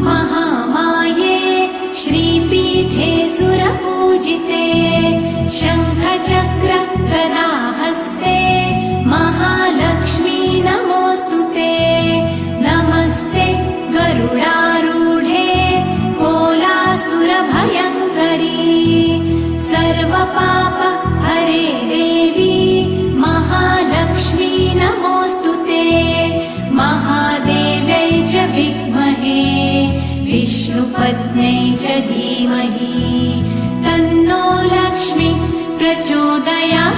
महामाये श्रीपीठे सुरपूजिते शङ्खचक्र गदाहस्ते महालक्ष्मी नमोऽस्तुते नमस्ते गरुडारूढे कोलासुरभयङ्करी सर्वपाप हरे देवी महालक्ष्मी नमोऽस्तुते महादेव्यै च विद्महे विष्णुपत्न्यै च धीमहि तन्नो लक्ष्मी प्रचोदयात्।